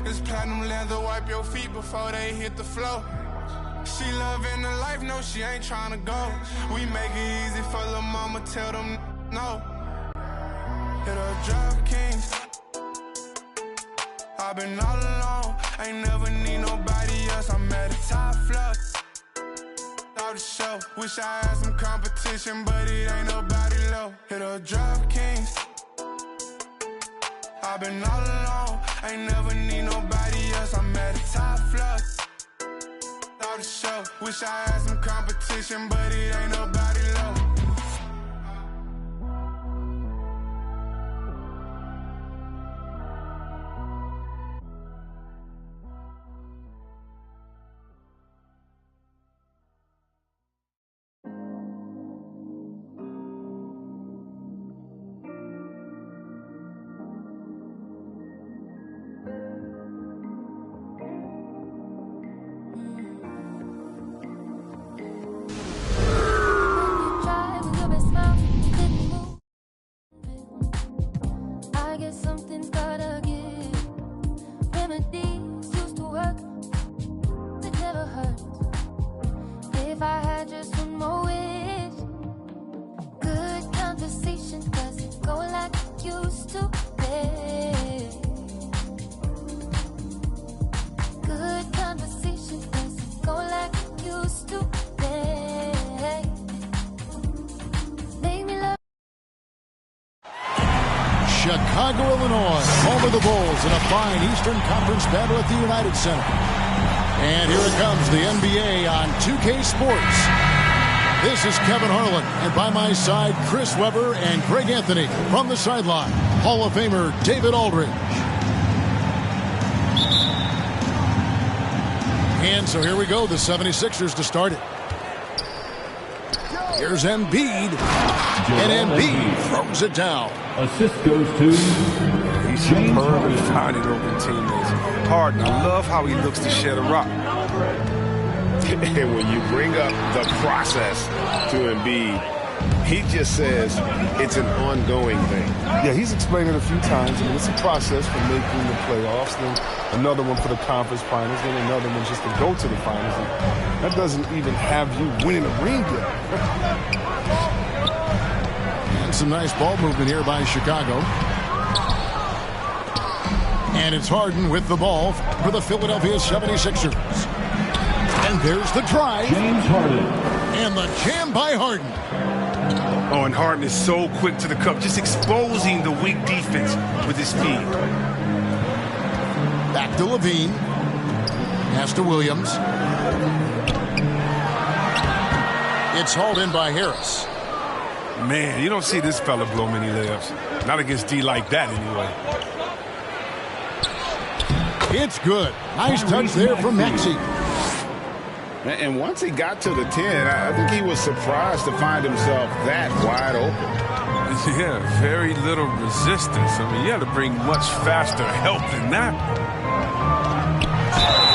This platinum leather wipe your feet before they hit the floor. She loving the life, no, she ain't tryna go. We make it easy for the mama, tell them no. Hit a drug kings. I've been all alone, ain't never need nobody else. I'm at the top floor. Out the show, wish I had some competition, but it ain't nobody low. Hit a drug kings. I've been all alone, ain't never need nobody else. I'm at the top floor. Out the show, wish I had some competition, but it ain't nobody low. Chicago, Illinois, home of the Bulls in a fine Eastern Conference battle at the United Center. And here it comes, the NBA on 2K Sports. This is Kevin Harlan, and by my side, Chris Webber and Greg Anthony from the sideline. Hall of Famer David Aldridge. And so here we go, the 76ers to start it. Here's Embiid, and Embiid throws it down. Assist goes to he's superb at finding open teammates. Harden, I love how he looks to shed a rock. And when you bring up the process to Embiid, he just says it's an ongoing thing. Yeah, he's explained it a few times. I mean, it's a process for making the playoffs, then another one for the conference finals, then another one just to go to the finals. And that doesn't even have you winning a ring yet. And some nice ball movement here by Chicago. And it's Harden with the ball for the Philadelphia 76ers. And there's the drive. James Harden. And the jam by Harden. Oh, and Harden is so quick to the cup, just exposing the weak defense with his speed. Back to Levine. Pass to Williams. It's hauled in by Harris. Man, you don't see this fella blow many layups. Not against D like that, anyway. It's good. Nice touch there from Maxey. And once he got to the 10, I think he was surprised to find himself that wide open. Yeah, very little resistance. I mean, you had to bring much faster help than that.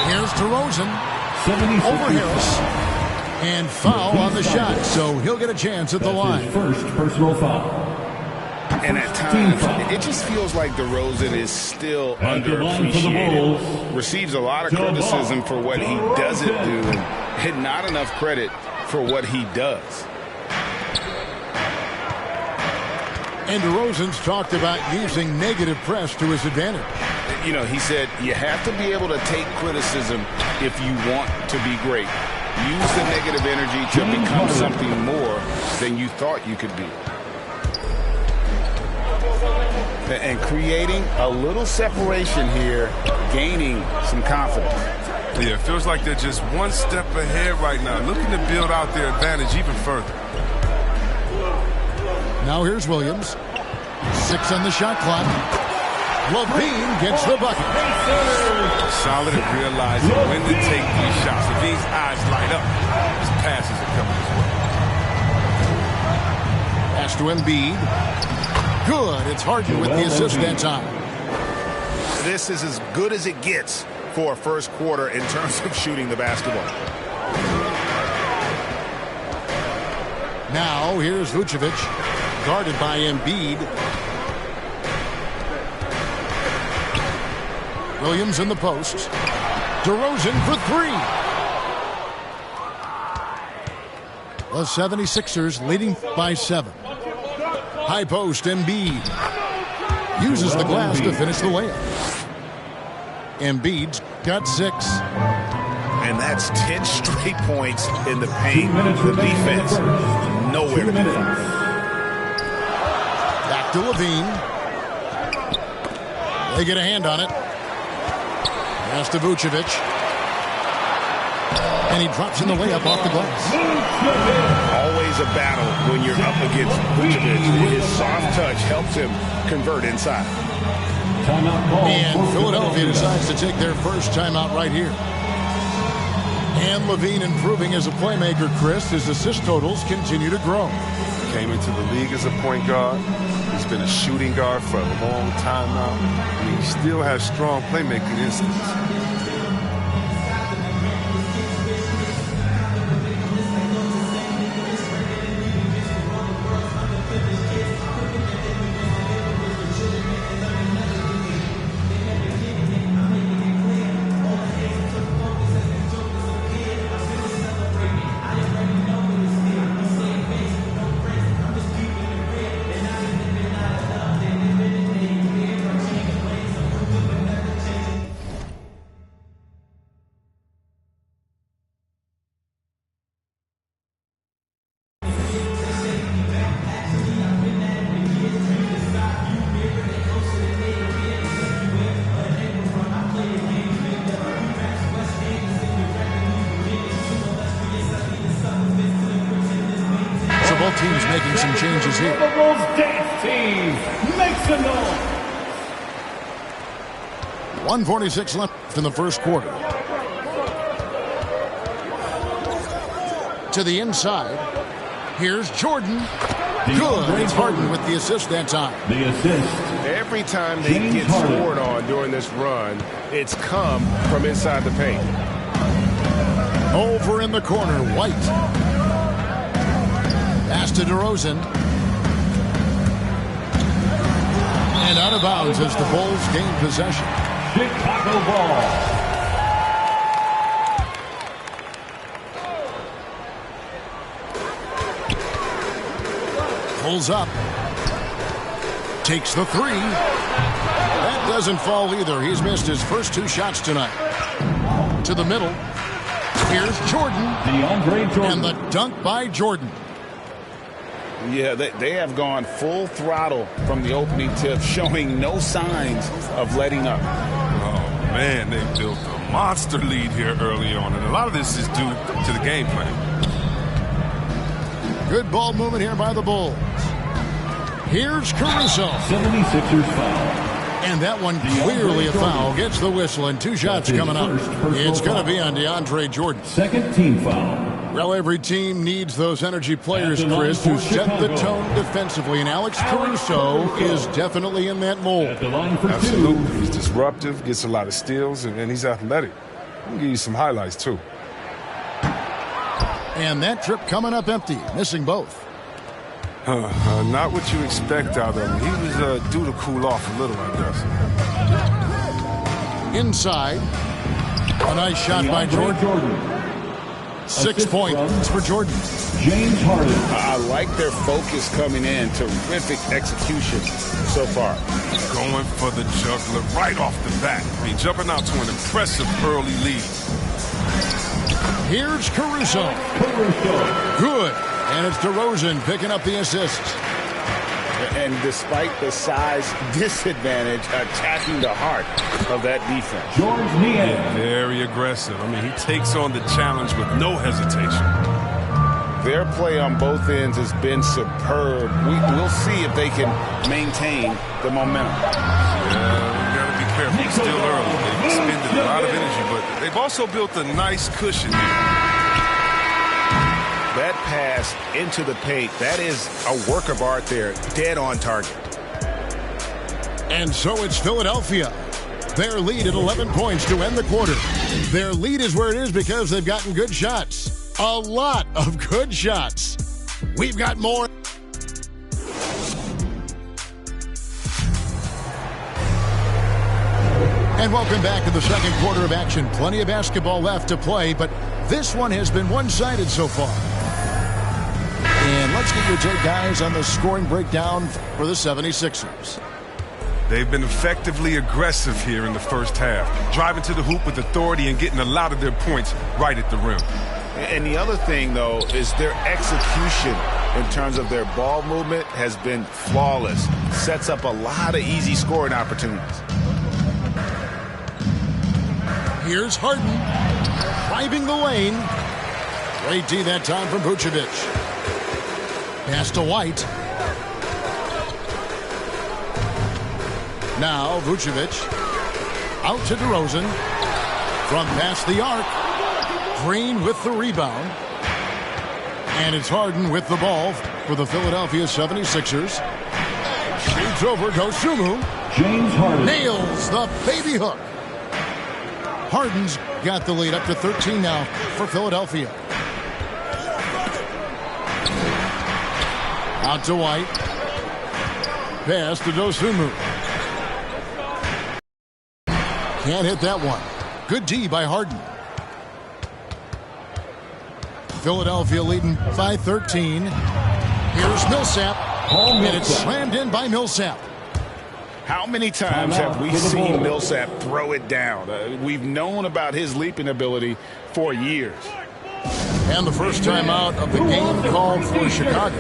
Here's DeRozan. Over Harris. And foul on the shot, so he'll get a chance at the line. First personal foul. And at times, it just feels like DeRozan is still underappreciated. Receives a lot of criticism for what he doesn't do, and not enough credit for what he does. And DeRozan's talked about using negative press to his advantage. You know, he said you have to be able to take criticism if you want to be great. Use the negative energy to become something more than you thought you could be. And creating a little separation here, gaining some confidence. Yeah, it feels like they're just one step ahead right now, looking to build out their advantage even further. Now here's Williams. 6 on the shot clock. Levine gets the bucket. Solid at realizing when to take these shots. If these eyes light up, his passes are coming his way. Pass to Embiid. Good. It's Harden with the assist that time. This is as good as it gets for a first quarter in terms of shooting the basketball. Now here's Vucevic, guarded by Embiid. Williams in the post. DeRozan for three. The 76ers leading by 7. High post, Embiid. Uses the glass to finish the layup. Embiid's got 6. And that's 10 straight points in the paint. The defense, nowhere to be found. Back to Levine. They get a hand on it. Pass to Vucevic. And he drops in the layup off the glass. Always a battle when you're up against Vucevic. His soft touch helps him convert inside. And Philadelphia decides to take their first timeout right here. And Levine improving as a playmaker, Chris. His assist totals continue to grow. Came into the league as a point guard. He's been a shooting guard for a long time now. I mean, he still has strong playmaking instincts. Both teams making some changes here. Dance team, make some noise. 1:46 left in the first quarter. To the inside. Here's Jordan. Good. It's Harden with the assist that time. The assist. Every time they get scored on during this run, it's come from inside the paint. Over in the corner, White. Pass to DeRozan. And out of bounds as the Bulls gain possession. Chicago ball. Pulls up. Takes the 3. That doesn't fall either. He's missed his first 2 shots tonight. To the middle. Here's Jordan. DeAndre Jordan. And the dunk by Jordan. Yeah, they have gone full throttle from the opening tip, showing no signs of letting up. Oh, man, they built a monster lead here early on, and a lot of this is due to the game plan. Good ball movement here by the Bulls. Here's Caruso. 76ers foul. And that one clearly a foul. Gets the whistle, and 2 shots coming up. It's going to be on DeAndre Jordan. Second team foul. Well, every team needs those energy players, Chris, who set the tone defensively. And Alex Caruso is definitely in that mold. Absolutely. He's disruptive, gets a lot of steals, and he's athletic. I'll give you some highlights, too. And that trip coming up empty, missing both. Not what you expect out of him. He was due to cool off a little, I guess. Inside. A nice shot by Jordan. 6 points for Jordan. James Harden. I like their focus coming in. Terrific execution so far. Going for the juggler right off the bat. I mean, jumping out to an impressive early lead. Here's Caruso. Good. And it's DeRozan picking up the assist. And despite the size disadvantage, attacking the heart of that defense. George Niang. Very aggressive. I mean, he takes on the challenge with no hesitation. Their play on both ends has been superb. We'll see if they can maintain the momentum. Yeah, we got to be careful. It's still early. They've expended a lot of energy, but they've also built a nice cushion here. That pass into the paint, that is a work of art there, dead on target. And so it's Philadelphia. Their lead at 11 points to end the quarter. Their lead is where it is because they've gotten good shots. A lot of good shots. We've got more. And welcome back to the second quarter of action. Plenty of basketball left to play, but this one has been one-sided so far. And let's get your take, guys, on the scoring breakdown for the 76ers. They've been effectively aggressive here in the first half, driving to the hoop with authority and getting a lot of their points right at the rim. And the other thing, though, is their execution in terms of their ball movement has been flawless. Sets up a lot of easy scoring opportunities. Here's Harden, driving the lane. Great D that time from Vucevic. Pass to White. Now Vucevic out to DeRozan. From past the arc. Green with the rebound. And it's Harden with the ball for the Philadelphia 76ers. Shoots over Dosunmu. James Harden. Nails the baby hook. Harden's got the lead up to 13 now for Philadelphia. Out to White. Pass to Dosunmu. Can't hit that one. Good D by Harden. Philadelphia leading by 13. Here's Millsap. And it's slammed in by Millsap. How many times have we seen Millsap throw it down? We've known about his leaping ability for years. And the first time out of the game called for Chicago.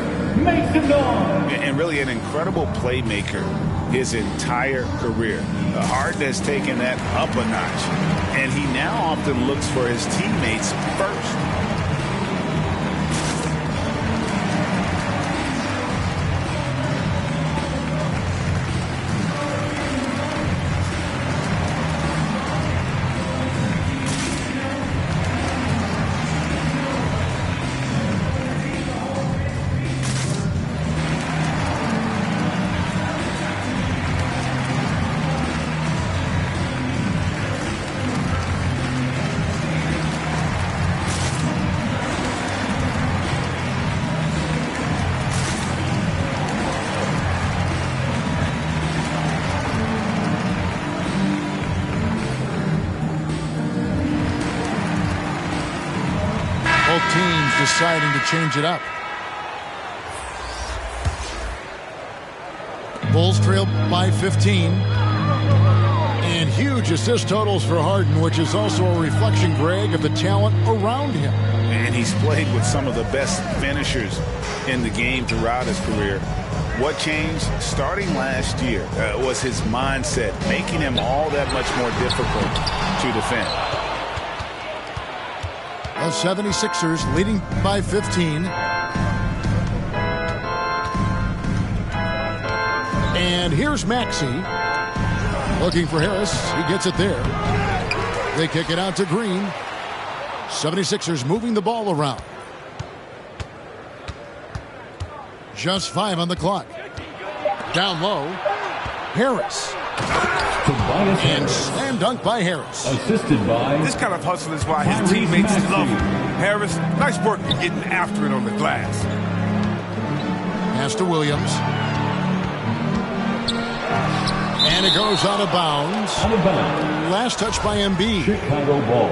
And really an incredible playmaker his entire career. Harden has taken that up a notch. And he now often looks for his teammates first. Both teams deciding to change it up. Bulls trail by 15. And huge assist totals for Harden, which is also a reflection, Greg, of the talent around him. And he's played with some of the best finishers in the game throughout his career. What changed starting last year was his mindset, making him all that much more difficult to defend. The 76ers leading by 15. And here's Maxey. Looking for Harris. He gets it there. They kick it out to Green. 76ers moving the ball around. Just 5 on the clock. Down low. Harris. And slam dunk by Harris. Assisted by... This kind of hustle is why his teammates love him. Harris, nice work for getting after it on the glass. Pass to Williams. And it goes out of bounds. Out of bounds. Last touch by Embiid. Chicago ball.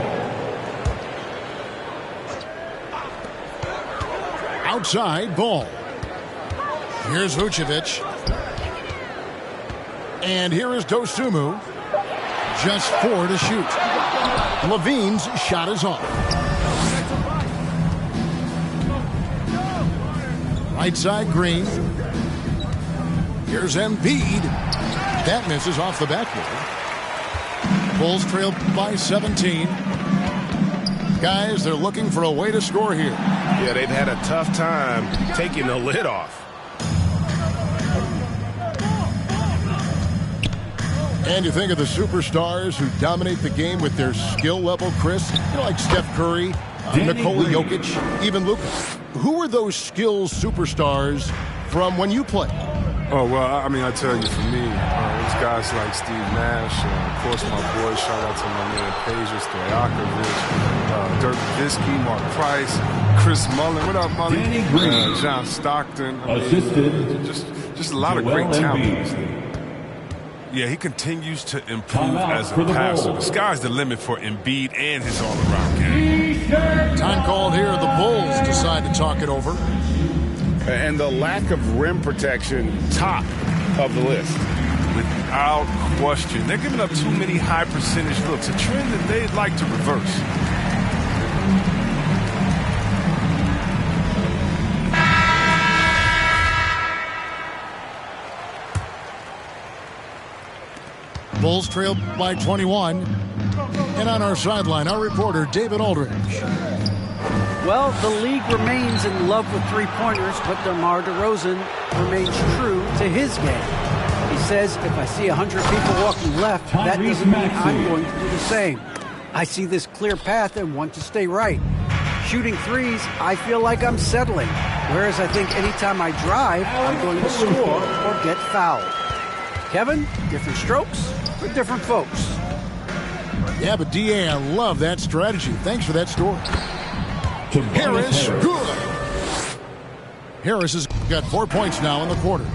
Outside ball. Here's Vucevic. And here is Dosunmu. Just 4 to shoot. Levine's shot is off. Right side Green. Here's Embiid. That misses off the backboard. Bulls trail by 17. Guys, they're looking for a way to score here. Yeah, they've had a tough time taking the lid off. And you think of the superstars who dominate the game with their skill level, Chris, like Steph Curry, Nikola Jokic, even Luka. Who are those skills superstars from when you played? Oh, well, I mean, I tell you, for me, there's guys like Steve Nash, of course, my boy, shout out to my man, Peja Stojakovic, Dirk Nowitzki, Mark Price, Chris Mullin. What up, Mullin? John Stockton. Assisted. Just a lot of great talent. Yeah, he continues to improve as a passer. The sky's the limit for Embiid and his all-around game. Time called here. The Bulls decide to talk it over. And the lack of rim protection, top of the list. Without question. They're giving up too many high-percentage looks, a trend that they'd like to reverse. Bulls trail by 21. And on our sideline, our reporter, David Aldridge. Well, the league remains in love with three-pointers, but DeMar DeRozan remains true to his game. He says, if I see 100 people walking left, that doesn't mean I'm going to do the same. I see this clear path and want to stay right. Shooting threes, I feel like I'm settling. Whereas I think anytime I drive, I'm going to score or get fouled. Kevin, different strokes for different folks. Yeah, but D.A., I love that strategy. Thanks for that story. Harris, good. Harris has got 4 points now in the quarter.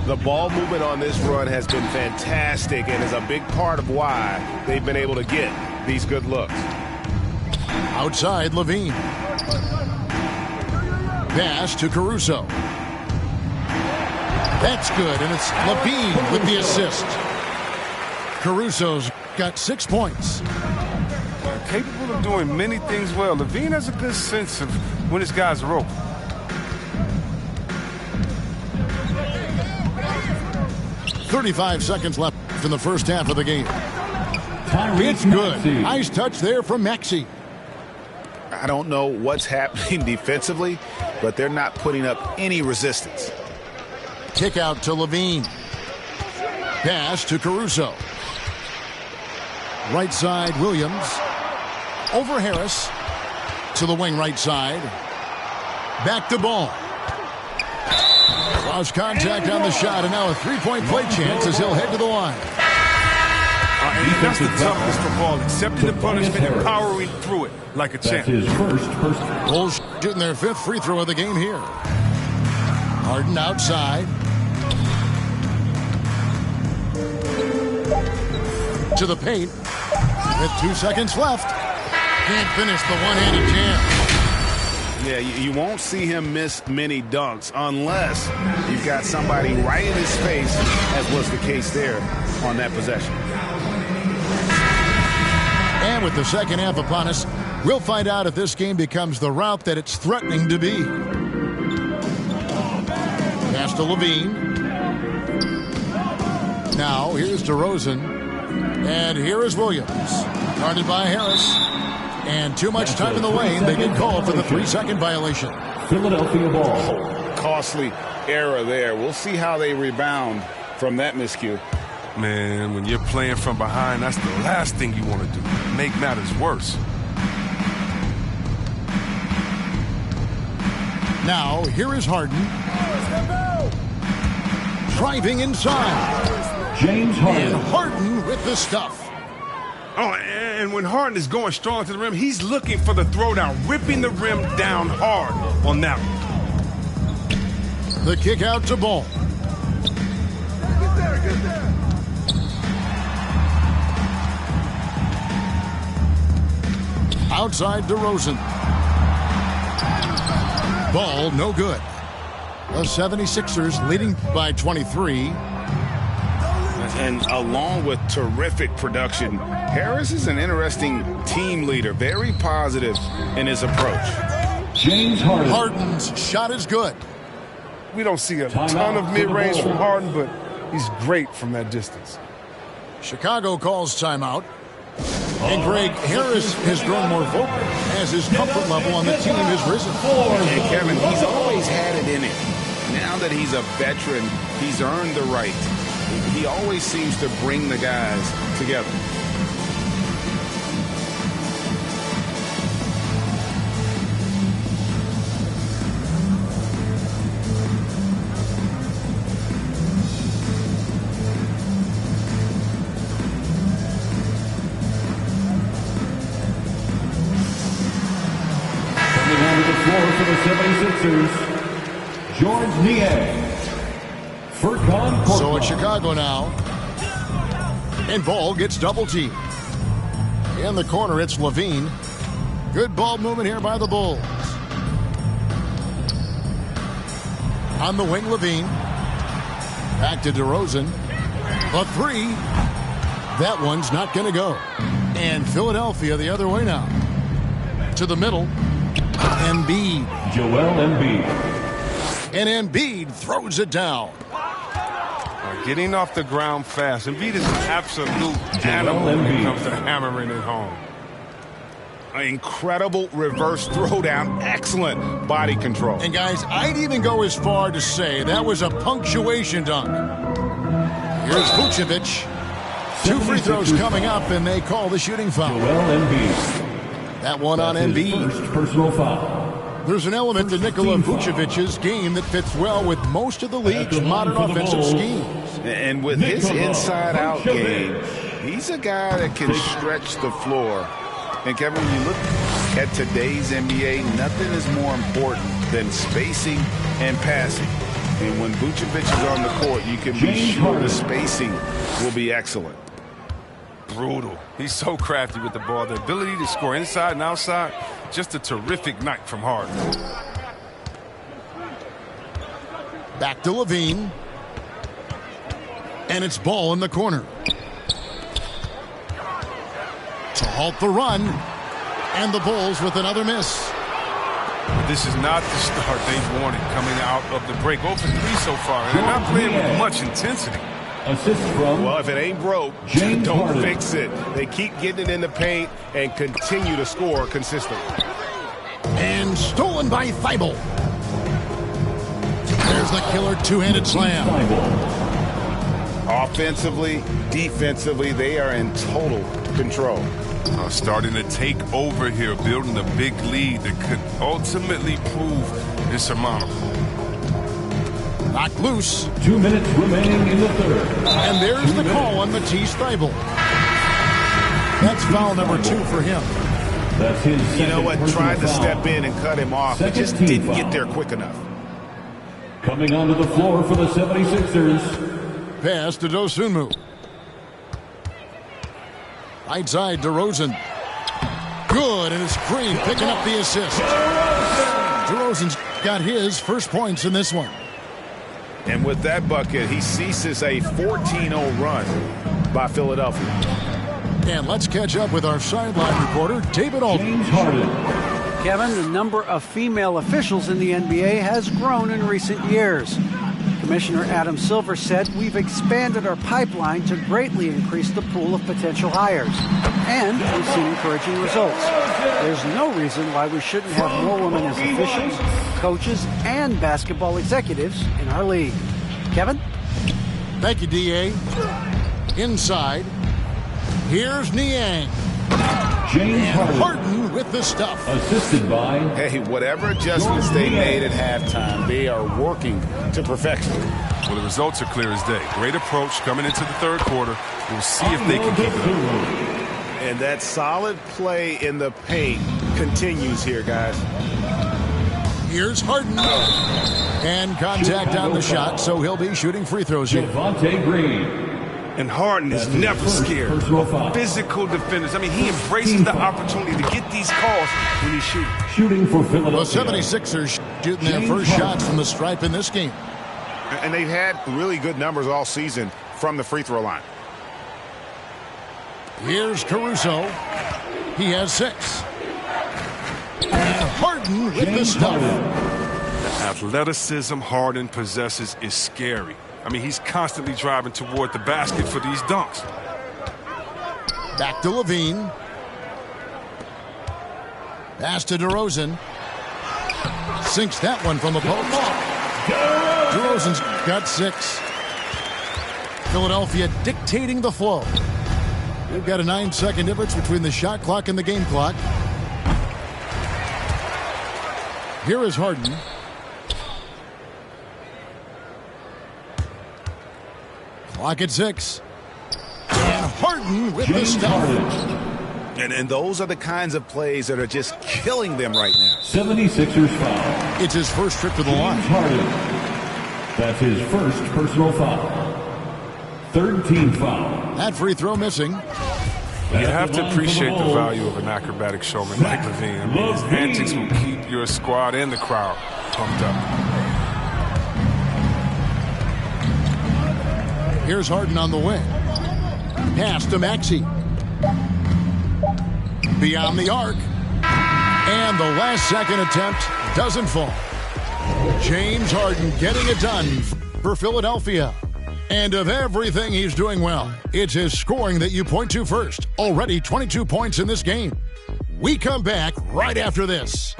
The ball movement on this run has been fantastic and is a big part of why they've been able to get these good looks. Outside, Levine. Pass to Caruso. That's good, and it's Levine with the assist. Caruso's got 6 points. Capable of doing many things well. Levine has a good sense of when his guys are open. .35 seconds left in the first half of the game. It's good. Nice touch there from Maxey. I don't know what's happening defensively, but they're not putting up any resistance. Kick out to Levine. Pass to Caruso. Right side, Williams. Over Harris. To the wing right side. Back to Ball. Lost contact on the shot, and now a three-point play chance as he'll head to the line. And that's the toughness for Ball, accepting the punishment and powering through it like a champ. His first. Bulls shooting their 5th free throw of the game here. Harden outside. To the paint. With 2 seconds left. Can't finish the one-handed jam. Yeah, you won't see him miss many dunks unless you've got somebody right in his face, as was the case there on that possession. And with the second half upon us, we'll find out if this game becomes the route that it's threatening to be. Pass to Levine. Now, here's DeRozan. And here is Williams. Guarded by Harris. And too much time in the lane. They get called for the 3-second violation. Philadelphia ball. Costly error there. We'll see how they rebound from that miscue. Man, when you're playing from behind, that's the last thing you want to do. Make matters worse. Now, here is Harden. Driving inside. James Harden. And Harden with the stuff. Oh, and when Harden is going strong to the rim, he's looking for the throwdown, ripping the rim down hard on that one. The kick out to Ball. Get there. Outside DeRozan. Ball no good. The 76ers leading by 23. And along with terrific production, Harris is an interesting team leader, very positive in his approach. James Harden. Harden's shot is good. We don't see a ton of mid-range from Harden, but he's great from that distance. Chicago calls timeout. And Greg, Harris has grown more vocal as his comfort level on the team has risen. And Kevin, he's always had it in him. Now that he's a veteran, he's earned the right. He always seems to bring the guys together. Coming onto the floor for the 76ers, George Niang. Furkan Korkmaz. So it's Chicago now. And ball gets double teamed. In the corner, it's Levine. Good ball movement here by the Bulls. On the wing, Levine. Back to DeRozan. The three. That one's not going to go. And Philadelphia the other way now. To the middle. Embiid. Joel Embiid. And Embiid throws it down. Getting off the ground fast. Embiid is an absolute animal when it comes to hammering it home. An incredible reverse throwdown. Excellent body control. And guys, I'd even go as far to say that was a punctuation dunk. Here's Vucevic. 2 free throws coming up, and they call the shooting foul. Joel Embiid. That one on Embiid. First personal foul. There's an element to Nikola Vucevic's game that fits well with most of the league's modern offensive schemes. And with his inside-out game, he's a guy that can stretch the floor. And Kevin, when you look at today's NBA, nothing is more important than spacing and passing. And when Vucevic is on the court, you can be sure the spacing will be excellent. Brutal. He's so crafty with the ball. The ability to score inside and outside, just a terrific night from Harden. Back to Levine. And it's ball in the corner. To halt the run. And the Bulls with another miss. This is not the start they wanted coming out of the break. 0 for 3 so far. And they're not playing with much intensity. Assist from Well, if it ain't broke, James don't Harden. fix it. They keep getting it in the paint and continue to score consistently. And stolen by Thibault. There's the killer two-handed slam. Offensively, defensively, they are in total control. Starting to take over here, building a big lead that could ultimately prove insurmountable. Knocked loose. 2 minutes remaining in the third. And there's the call on Matisse Thybulle. That's foul number 2 for him. That's his second. You know what? personal Tried to foul. step in and cut him off, but just Second team didn't foul. get there quick enough. Coming onto the floor for the 76ers. Pass to Dosunmu. Right side, DeRozan. Good, and it's Green picking up the assist. DeRozan's got his first points in this one. And with that bucket, he ceases a 14-0 run by Philadelphia. And let's catch up with our sideline reporter, David Aldridge. James Harden. Kevin, the number of female officials in the NBA has grown in recent years. Commissioner Adam Silver said, "We've expanded our pipeline to greatly increase the pool of potential hires, and we've seen encouraging results. There's no reason why we shouldn't have more women as officials, coaches, and basketball executives in our league." Kevin? Thank you, D.A. Inside, here's Niang. James And Harden. Harden with the stuff. Assisted by Hey, whatever adjustments they made at halftime, they are working to perfection. Well, the results are clear as day. Great approach coming into the third quarter. We'll see if they can keep it up. And that solid play in the paint continues here, guys. Here's Harden. And contact on the shot, so he'll be shooting free throws here. Devontae Green. And Harden is That's his never first scared personal of foul. physical defenders. I mean, he embraces the opportunity to get these calls when he's shooting. Shooting for The Philadelphia. 76ers shooting their James first Harden. shots from the stripe in this game. And they've had really good numbers all season from the free throw line. Here's Caruso. He has 6. And Harden with the James stuff. Harden. The athleticism Harden possesses is scary. I mean, he's constantly driving toward the basket for these dunks. Back to Levine. Pass to DeRozan. Sinks that one from the post. DeRozan's got 6. Philadelphia dictating the flow. They've got a 9-second difference between the shot clock and the game clock. Here is Harden. Clock at 6. And Harden with the James stuff. Harden. And those are the kinds of plays that are just killing them right now. 76ers foul. It's his first trip to the James line. Harden. That's his first personal foul. Third team foul. That free throw missing. You have to appreciate the value of an acrobatic showman like Levine. I mean, his antics will keep your squad and the crowd pumped up. Here's Harden on the wing. Pass to Maxey. Beyond the arc. And the last second attempt doesn't fall. James Harden getting it done for Philadelphia. And of everything he's doing well, it's his scoring that you point to first. Already 22 points in this game. We come back right after this.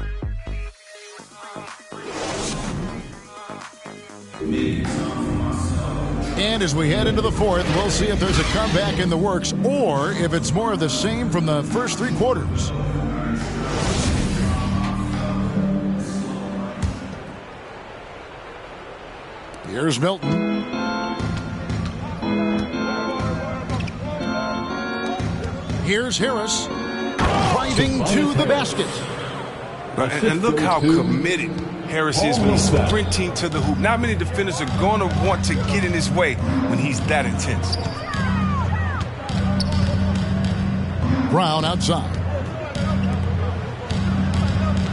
And as we head into the fourth, we'll see if there's a comeback in the works or if it's more of the same from the first three quarters. Here's Milton. Here's Harris driving to the basket. And look how committed Harris is when he's sprinting to the hoop. Not many defenders are going to want to get in his way when he's that intense. Brown outside.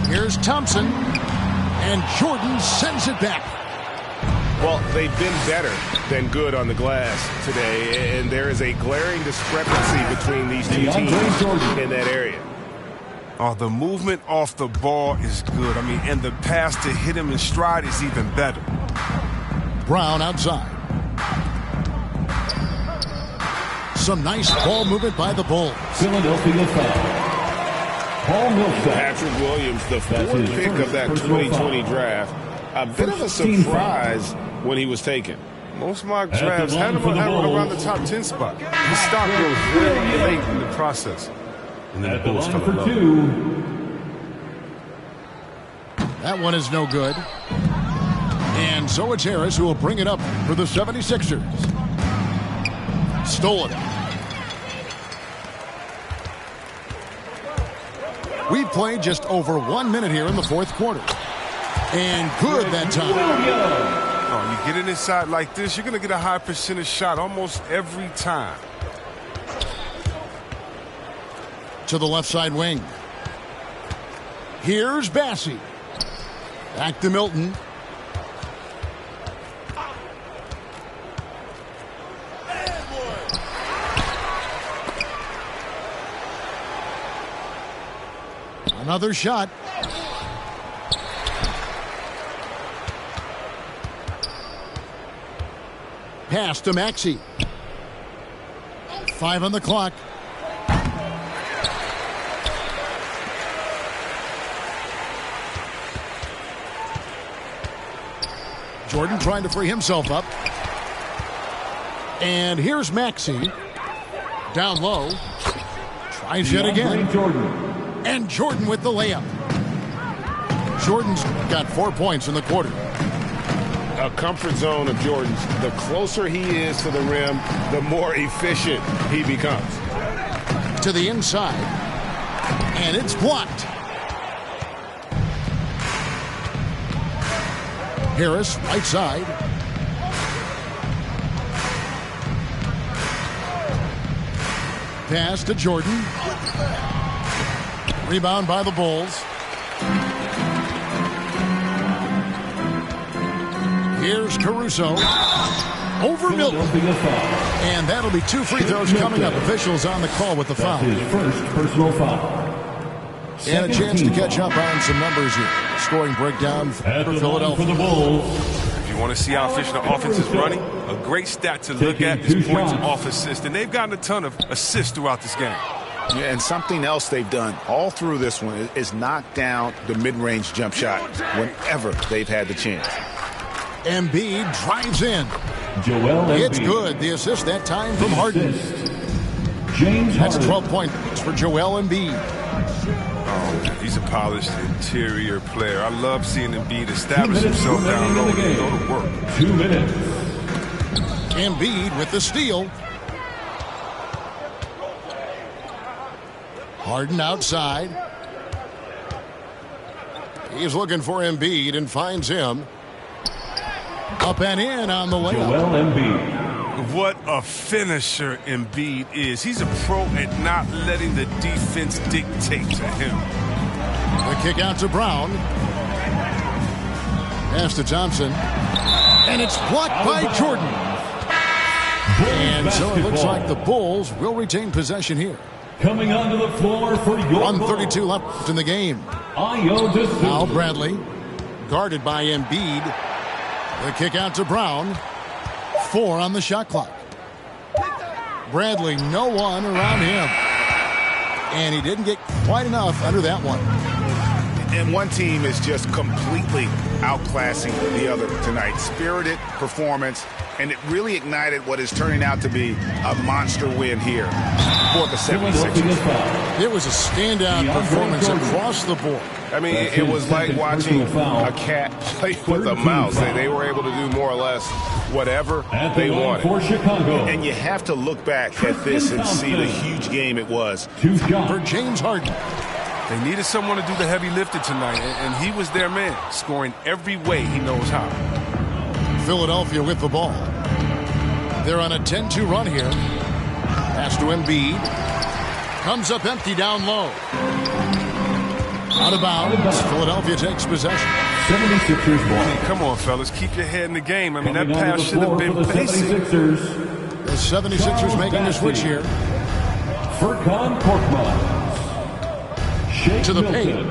Here's Thompson. And Jordan sends it back. Well, they've been better than good on the glass today, and there is a glaring discrepancy between these two teams in that area. Oh, the movement off the ball is good. I mean, and the pass to hit him in stride is even better. Brown outside. Some nice ball movement by the Bulls. Philadelphia foul. Paul Millsap. Patrick Williams, the fourth pick of that 2020 draft. A bit of a surprise when he was taken. Most mock drafts had him around the top 10 spot. His stock rose very late in the process. And then the Bulls fell in love. That one is no good. And so it's Harris who will bring it up for the 76ers. Stolen. We've played just over 1 minute here in the fourth quarter. And good that time. Oh, you get it inside like this, you're going to get a high percentage shot almost every time. To the left side wing. Here's Bassey. Back to Milton. Another shot. Pass to Maxey. 5 on the clock. Jordan trying to free himself up. And here's Maxey. Down low. Tries yet again. And Jordan with the layup. Jordan's got 4 points in the quarter. A comfort zone of Jordan's. The closer he is to the rim, the more efficient he becomes. To the inside. And it's blocked. Harris, right side. Pass to Jordan. Rebound by the Bulls. Here's Caruso. Over Milton. And that'll be 2 free throws coming up. Officials on the call with the foul. His first personal foul. And a chance to catch up on some numbers here. Scoring breakdown for Philadelphia. For the Bulls. If you want to see how efficient the offense is running, a great stat to look at is points off assist. And they've gotten a ton of assists throughout this game. Yeah, and something else they've done all through this one is knock down the mid-range jump shot whenever they've had the chance. Embiid drives in. Joel Embiid. It's good. The assist that time from Harden. James That's Harden. 12 points for Joel Embiid. Oh, he's a polished interior player. I love seeing Embiid establish himself down low and go to work. 2 minutes. Embiid with the steal. Harden outside. He's looking for Embiid and finds him. Up and in on the layup. Joel Embiid. what a finisher Embiid is. He's a pro at not letting the defense dictate to him. The kick out to Brown. Pass to Thompson. And it's blocked by Jordan. And so it looks like the Bulls will retain possession here. Coming onto the floor for your 1:32 left in the game. Now Bradley, guarded by Embiid. The kick out to Brown. 4 on the shot clock. Bradley, no one around him. And he didn't get quite enough under that one. And one team is just completely outclassing the other tonight. Spirited performance, and it really ignited what is turning out to be a monster win here for the 76ers. It was a standout performance across the board. I mean, it was like watching a cat play with a mouse. They were able to do more or less whatever they wanted. For Chicago. And you have to look back at this and see the huge game it was. For James Harden. They needed someone to do the heavy lifting tonight, and he was their man, scoring every way he knows how. Philadelphia with the ball. They're on a 10-2 run here. Pass to Embiid. Comes up empty down low. Out of bounds. Philadelphia takes possession. 76ers ball. I mean, come on, fellas. Keep your head in the game. I mean, that pass should have been basic. The 76ers making a switch here. Furkan Korkmaz. To the paint.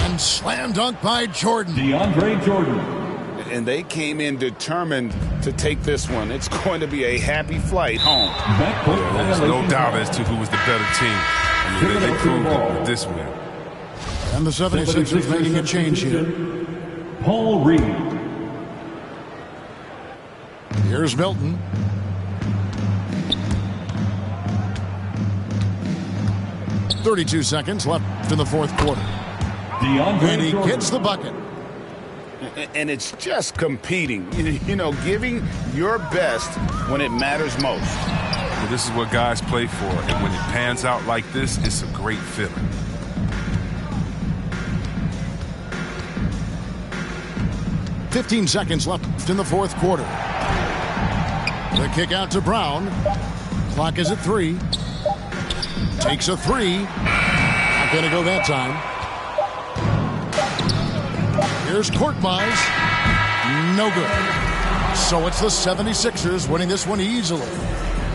And slam dunk by Jordan. DeAndre Jordan. And they came in determined to take this one. It's going to be a happy flight home. There's no doubt as to who was the better team. I mean, they proved it with this win. And the 76ers making a change here. Paul Reed. Here's Milton. .32 seconds left in the fourth quarter. And he gets the bucket. And it's just competing, you know, giving your best when it matters most. Well, this is what guys play for, and when it pans out like this, it's a great feeling. .15 seconds left in the fourth quarter. The kick out to Brown. Clock is at 3. Takes a 3. Not going to go that time. Here's Korkmaz. No good. So it's the 76ers winning this one easily.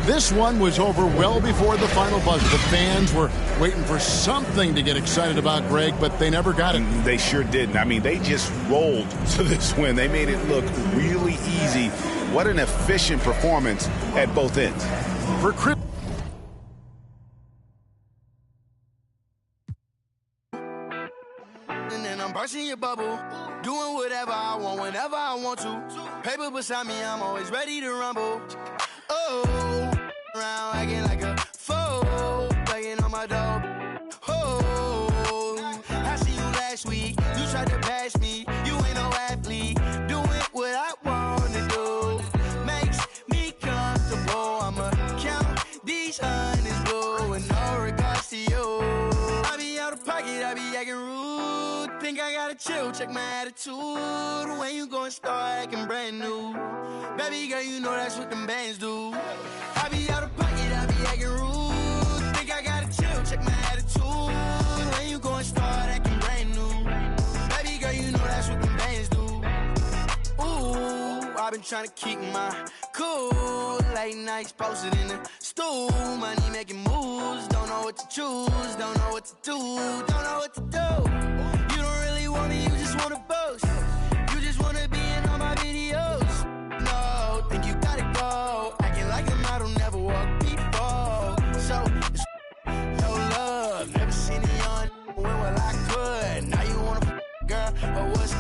This one was over well before the final buzzer. The fans were waiting for something to get excited about, Greg, but they never got it. They sure didn't. I mean, they just rolled to this win. They made it look really easy. What an efficient performance at both ends. For Chris. Bursting your bubble, doing whatever I want, whenever I want to. Paper beside me, I'm always ready to rumble. Oh, around acting like a fool, begging on my dog. Oh, I see you last week, you tried to pass me, you ain't no athlete. Doing what I want to do makes me comfortable. I'ma count these hundreds blue with no regards to you. I be out of pocket, I be acting rude. Think I gotta chill, check my attitude. When you gon' start acting brand new, baby girl, you know that's what them bands do. I be out of pocket, I be acting rude. Think I gotta chill, check my attitude. When you gon' start acting brand new, baby girl, you know that's what them bands do. Ooh, I've been trying to keep my cool. Late nights posted in the stool, money making moves. Don't know what to choose, don't know what to do, don't know what to do. You just wanna boast. You just wanna be in all my videos. No, think you gotta go. Acting like a model, never walk before. So, it's no love. Never seen it on when well I could. Now you wanna girl, but what's